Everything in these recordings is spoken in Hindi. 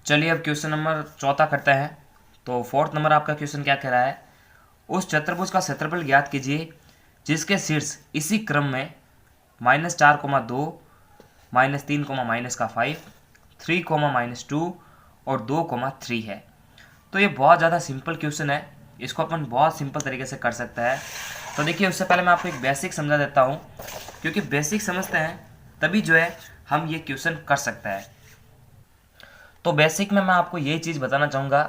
चलिए अब क्वेश्चन नंबर चौथा करते हैं। तो फोर्थ नंबर आपका क्वेश्चन क्या कह रहा है, उस चतुर्भुज का क्षेत्रफल ज्ञात कीजिए जिसके शीर्ष इसी क्रम में -4,2, -3, -5, 3, -2 और 2, 3 है। तो ये बहुत ज़्यादा सिंपल क्वेश्चन है, इसको अपन बहुत सिंपल तरीके से कर सकते हैं। तो देखिए उससे पहले मैं आपको एक बेसिक समझा देता हूँ, क्योंकि बेसिक समझते हैं तभी जो है हम ये क्वेश्चन कर सकते हैं। तो बेसिक में मैं आपको यही चीज़ बताना चाहूँगा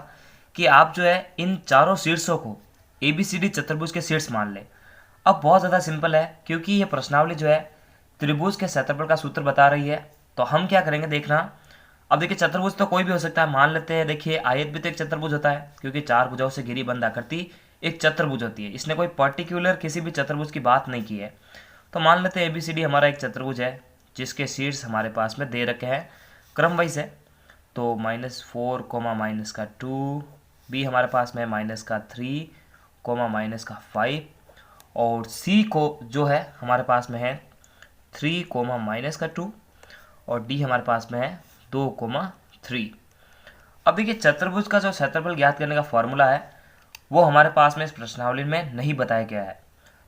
कि आप जो है इन चारों शीर्षों को ABCD चतुर्भुज के शीर्ष मान लें। अब बहुत ज़्यादा सिंपल है, क्योंकि ये प्रश्नावली जो है त्रिभुज के क्षेत्रफल का सूत्र बता रही है। तो हम क्या करेंगे देखना। अब देखिए चतुर्भुज तो कोई भी हो सकता है, मान लेते हैं देखिए आयत भी तो एक चतुर्भुज होता है, क्योंकि चार भुजाओं से घिरी बंद आकृति एक चतुर्भुज होती है। इसने कोई पर्टिकुलर किसी भी चतुर्भुज की बात नहीं की है। तो मान लेते हैं ABCD हमारा एक चतुर्भुज है जिसके शीर्ष हमारे पास में दे रखे हैं, क्रम वाइज है। तो -4, -2, बी हमारे पास में -3, -5 और सी को जो है हमारे पास में है 3, -2 और डी हमारे पास में है 2, 3। अब देखिए चतुर्भुज का जो क्षेत्रफल ज्ञात करने का फॉर्मूला है वो हमारे पास में इस प्रश्नावली में नहीं बताया गया है।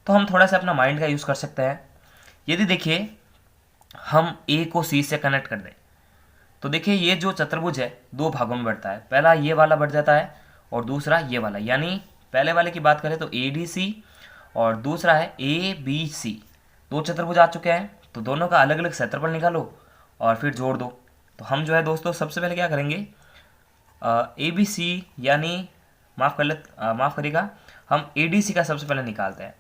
तो हम थोड़ा सा अपना माइंड का यूज़ कर सकते हैं। यदि देखिए हम ए को सी से कनेक्ट कर दें, तो देखिए ये जो चतुर्भुज है दो भागों में बढ़ता है। पहला ये वाला बढ़ जाता है और दूसरा ये वाला, यानी पहले वाले की बात करें तो ADC और दूसरा है ABC। दो चतुर्भुज आ चुके हैं, तो दोनों का अलग अलग क्षेत्रफल निकालो और फिर जोड़ दो। तो हम जो है दोस्तों सबसे पहले क्या करेंगे, ABC यानी माफ़ करिएगा, हम ADC का सबसे पहले निकालते हैं,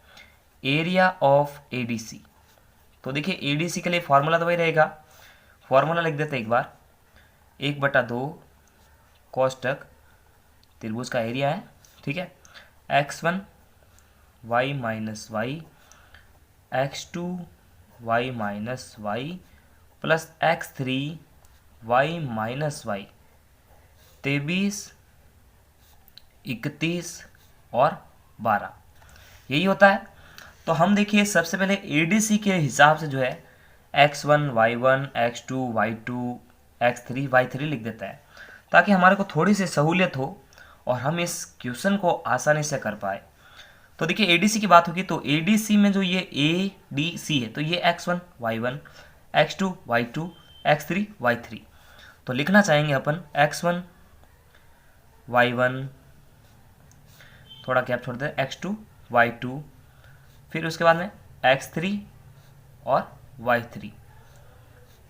एरिया ऑफ ADC। तो देखिए ADC के लिए फॉर्मूला तो वही रहेगा, फॉर्मूला लिख देते हैं एक बार, 1/2 कोष्टक त्रिभुज का एरिया है, ठीक है, x1 y - y, x2 y - y plus x3 y - y, 23, 31 और 12 यही होता है। तो हम देखिए सबसे पहले ADC के हिसाब से जो है x1 y1, x2 y2, x3 y3 लिख देता है, ताकि हमारे को थोड़ी सी सहूलियत हो और हम इस क्वेश्चन को आसानी से कर पाए। तो देखिए ADC की बात होगी तो ADC में जो ये ADC है तो ये x1 y1, x2 y2, x3 y3। तो लिखना चाहेंगे अपन x1 y1, थोड़ा गैप छोड़ दे, x2 y2, फिर उसके बाद में x3 और y3।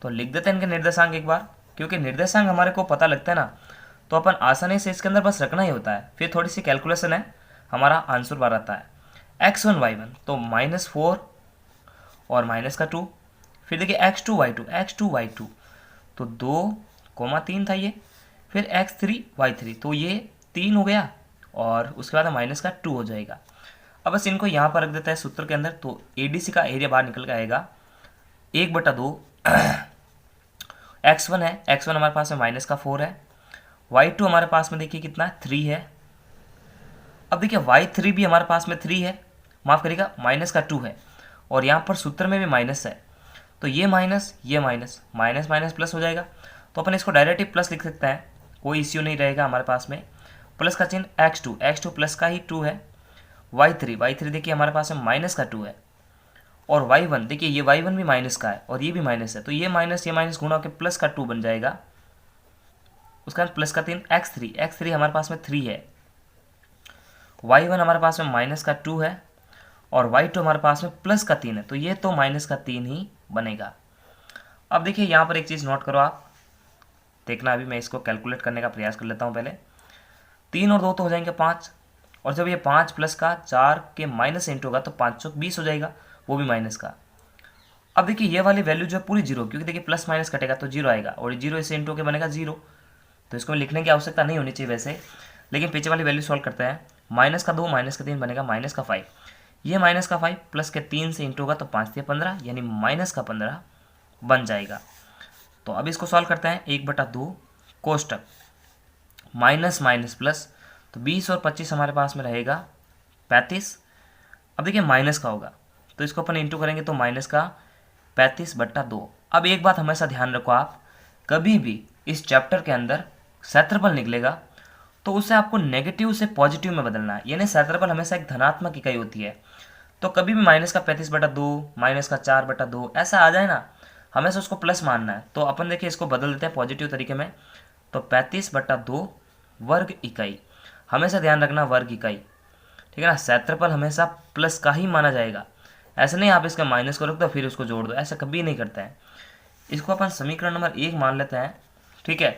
तो लिख देते हैं इनके निर्देशांक एक बार, क्योंकि निर्देशांक हमारे को पता लगता है ना, तो अपन आसानी से इसके अंदर बस रखना ही होता है, फिर थोड़ी सी कैलकुलेशन है, हमारा आंसर बार आता है। x1 y1 तो -4 और -2, फिर देखिए x2 y2 तो 2, 3 था ये, फिर x3 y3 तो ये 3 हो गया और उसके बाद -2 हो जाएगा। अब बस इनको यहाँ पर रख देता है सूत्र के अंदर, तो ADC का एरिया बाहर निकल के आएगा 1/2 x1 है, x1 हमारे पास में -4 है, y2 हमारे पास में देखिए कितना है 3 है। अब देखिए y3 भी हमारे पास में 3 है, माफ़ करिएगा -2 है, और यहाँ पर सूत्र में भी माइनस है, तो ये माइनस माइनस माइनस प्लस हो जाएगा। तो अपन इसको डायरेक्ट ही प्लस लिख सकते हैं, कोई इश्यू नहीं रहेगा हमारे पास में। प्लस का चिन्ह x2 प्लस का ही 2 है, y3 देखिए हमारे पास में -2 है, और y1 देखिए ये y1 भी माइनस का है और ये भी माइनस है, तो ये माइनस गुणा के प्लस का 2 बन जाएगा। उसका प्लस का 3 x3 हमारे पास में 3 है, y1 हमारे पास में -2 है और y2 हमारे पास में प्लस का 3 है, तो ये तो -3 ही बनेगा। अब देखिए यहाँ पर एक चीज़ नोट करो आप, देखना अभी मैं इसको कैलकुलेट करने का प्रयास कर लेता हूँ पहले। 3 और 2 तो हो जाएंगे 5, और जब ये 5 प्लस का 4 के माइनस इंटू होगा तो 520 हो जाएगा, वो भी माइनस का। अब देखिए ये वाली वैल्यू जो है पूरी जीरो, क्योंकि देखिए प्लस माइनस कटेगा तो जीरो आएगा, और जीरो इसे इंटू के बनेगा 0, तो इसको लिखने की आवश्यकता नहीं होनी चाहिए वैसे, लेकिन पीछे वाली वैल्यू सॉल्व करते हैं। -2 -3 बनेगा -5, ये -5 प्लस के 3 से इंटू होगा तो 5 से 15 यानी -15 बन जाएगा। तो अब इसको सॉल्व करते हैं, 1/2 कोष्टक माइनस माइनस प्लस, तो 20 और 25 हमारे पास में रहेगा 35। अब देखिए माइनस का होगा तो इसको अपन इंटू करेंगे तो -35/2। अब एक बात हमेशा ध्यान रखो आप, कभी भी इस चैप्टर के अंदर क्षेत्रफल निकलेगा तो उसे आपको नेगेटिव से पॉजिटिव में बदलना है, यानी क्षेत्रफल हमेशा एक धनात्मक इकाई होती है। तो कभी भी माइनस का 35/2, माइनस का 4/2 ऐसा आ जाए ना, हमेशा उसको प्लस मानना है। तो अपन देखिए इसको बदल देते हैं पॉजिटिव तरीके में। तो 35/2 वर्ग इकाई, हमेशा ध्यान रखना वर्ग इकाई, ठीक है ना। क्षेत्रफल हमेशा प्लस का ही माना जाएगा, ऐसे नहीं आप इसका माइनस को रख दो फिर उसको जोड़ दो, ऐसा कभी नहीं करते हैं। इसको अपन समीकरण नंबर 1 मान लेते हैं, ठीक है।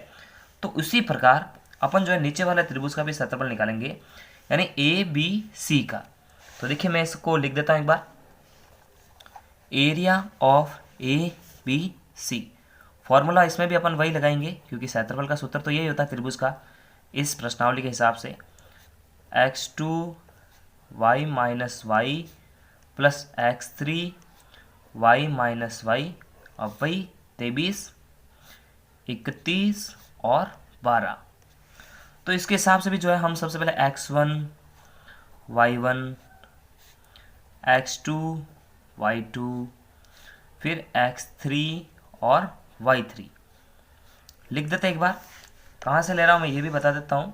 तो उसी प्रकार अपन जो है नीचे वाले त्रिभुज का भी क्षेत्रफल निकालेंगे, यानी ए बी सी का। तो देखिए मैं इसको लिख देता हूँ एक बार, area of A B C. Formula इसमें भी अपन वही लगाएंगे क्योंकि क्षेत्रफल का सूत्र तो यही होता है त्रिभुज का इस प्रश्नावली के हिसाब से, x2 y minus y plus x3 y minus y, अब वही 23, 31 और 12। तो इसके हिसाब से भी जो है हम सबसे पहले x1 y1 x2 y2 फिर x3 और y3 लिख देते हैं एक बार। कहाँ से ले रहा हूँ मैं ये भी बता देता हूँ।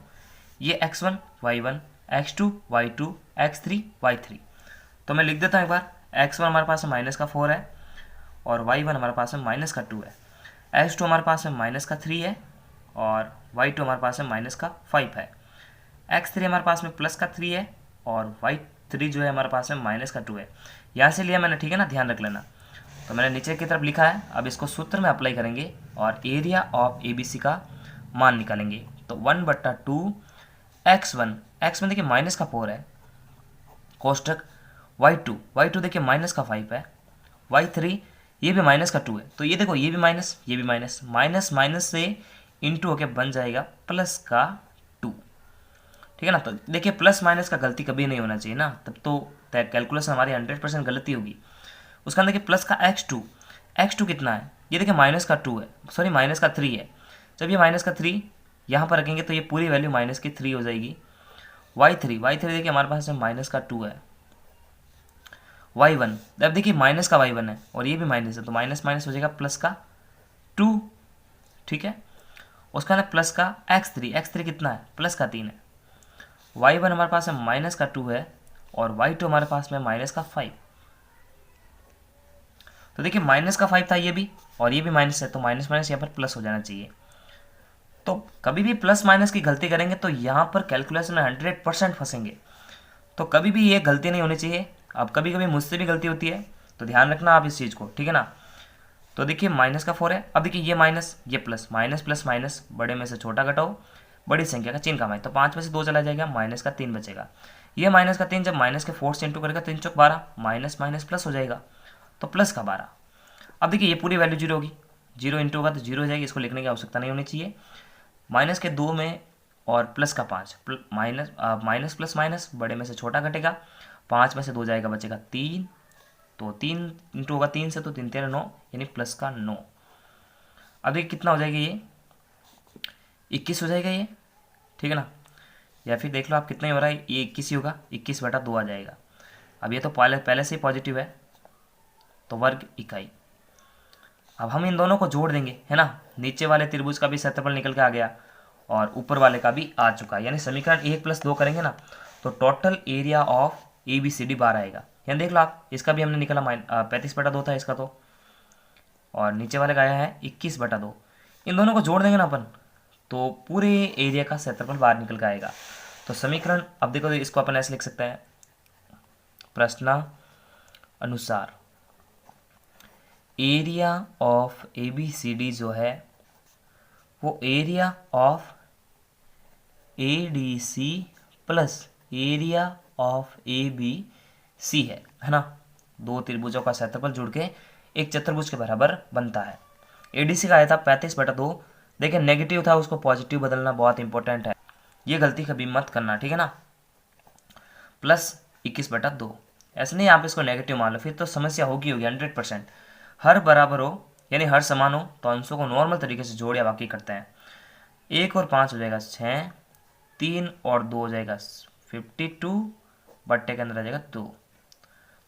ये x1 y1 x2 y2 x3 y3, तो मैं लिख देता हूँ एक बार। x1 हमारे पास में माइनस का 4 है और y1 हमारे पास में माइनस का 2 है, x2 हमारे पास में माइनस का 3 है और y2 हमारे पास में माइनस का 5 है, x3 हमारे पास में प्लस का 3 है और y3 जो है हमारे पास में माइनस का 2 है। यहाँ से लिया मैंने, ठीक है ना, ध्यान रख लेना। तो मैंने नीचे की तरफ लिखा है, अब इसको सूत्र में अप्लाई करेंगे और area of A B C का मान निकालेंगे। तो 1/2 x1, x1 देखिए माइनस का 4 है, कोष्टक y2 देखिए माइनस का 5 है, y3 ये भी माइनस का 2 है। तो ये देखो ये भी माइनस, ये भी माइनस, माइनस माइनस से इंटू होके बन जाएगा प्लस का 2, ठीक है ना। तो देखिए प्लस माइनस का गलती कभी नहीं होना चाहिए ना, तब तो कैलकुलेशन हमारी 100% गलती होगी। उसका देखिए प्लस का x2 कितना है, ये देखिए माइनस का 2 है, सॉरी माइनस का 3 है। जब ये माइनस का 3 यहाँ पर रखेंगे तो ये पूरी वैल्यू माइनस की 3 हो जाएगी। y3 देखिए हमारे पास में माइनस का 2 है। y1, अब देखिए माइनस का y1 है और ये भी माइनस है, तो माइनस माइनस हो जाएगा प्लस का 2, ठीक है। उसका ना प्लस का x3 कितना है, प्लस का 3 है। y1 हमारे पास में माइनस का 2 है और y2 हमारे पास में माइनस का 5। तो देखिए माइनस का 5 था ये भी और ये भी माइनस है, तो माइनस माइनस यहाँ पर प्लस हो जाना चाहिए। तो कभी भी प्लस माइनस की गलती करेंगे तो यहाँ पर कैलकुलेशन में 100% फंसेंगे, तो कभी भी ये गलती नहीं होनी चाहिए। अब कभी कभी मुझसे भी गलती होती है, तो ध्यान रखना आप इस चीज़ को, ठीक है ना। तो देखिए माइनस का 4 है, अब देखिए ये माइनस ये प्लस, माइनस प्लस माइनस, बड़े में से छोटा घटाओ, बड़ी संख्या का चिन्ह कमाए, तो 5 में से 2 चला जाएगा, माइनस का 3 बचेगा। ये माइनस का 3 जब माइनस के 4 से इंटू करेगा 3 चौक 12, माइनस माइनस प्लस हो जाएगा, तो प्लस का 12। अब देखिए ये पूरी वैल्यू जीरो होगी, जीरो इंटू होगा तो जीरो हो जाएगी, इसको लिखने की आवश्यकता नहीं होनी चाहिए। माइनस के 2 में और प्लस का 5, माइनस प्लस माइनस, बड़े में से छोटा घटेगा, 5 में से 2 जाएगा बचेगा 3, तो 3 इंटू होगा 3 से, तो 3 3 9, यानी प्लस का 9। अब ये कितना हो जाएगा, ये 21 हो जाएगा ये, ठीक है ना। या फिर देख लो आप कितना ही हो रहा है, ये 21 ही होगा, 21/2 आ जाएगा। अब ये तो पहले से ही पॉजिटिव है, तो वर्ग इकाई। अब हम इन दोनों को जोड़ देंगे, है ना। नीचे वाले त्रिभुज का भी क्षेत्रफल निकल के आ गया और ऊपर वाले का भी आ चुका है, यानी समीकरण 1+2 करेंगे ना तो total area of A B C D 12 आएगा। यहाँ देख लो आप, इसका भी हमने निकला 35/2 था इसका, तो और नीचे वाले का आया है 21/2। इन दोनों को जोड़ देंगे ना अपन तो पूरे एरिया का क्षेत्रफल बाहर निकल के आएगा। तो समीकरण अब देखो इसको अपन ऐसे लिख सकते हैं, प्रश्न अनुसार area of A B C D जो है वो area of A D C plus area of A B C है ना। दो त्रिभुजों का क्षेत्रफल जुड़ के एक चतुर्भुज के बराबर बनता है। ए डी सी का आया था 35/2, देखिए नेगेटिव था उसको पॉजिटिव बदलना बहुत इंपॉर्टेंट है, ये गलती कभी मत करना, ठीक है ना। प्लस 21/2, ऐसे नहीं आप इसको नेगेटिव मान लो, फिर तो समस्या होगी 100%। हर बराबर हो यानी हर समान हो तो अंशों को नॉर्मल तरीके से जोड़ या बाकी करते हैं। 1 और 5 हो जाएगा 6, 3 और 2 हो जाएगा 52, बट्टे के अंदर आ जाएगा 2,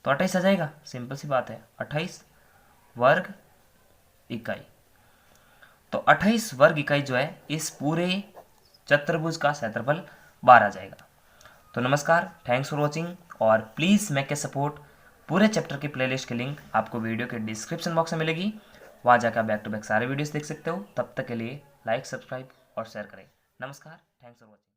तो 28 आ जाएगा। सिंपल सी बात है, 28 वर्ग इकाई। तो 28 वर्ग इकाई जो है इस पूरे चतुर्भुज का क्षेत्रफल 12 आ जाएगा। तो नमस्कार, थैंक्स फॉर वॉचिंग, और प्लीज़ मेक ए सपोर्ट। पूरे चैप्टर की प्लेलिस्ट की लिंक आपको वीडियो के डिस्क्रिप्शन बॉक्स में मिलेगी, वहाँ जाकर बैक टू बैक सारे वीडियोस देख सकते हो। तब तक के लिए लाइक, सब्सक्राइब और शेयर करें। नमस्कार, थैंक्स फॉर वॉचिंग।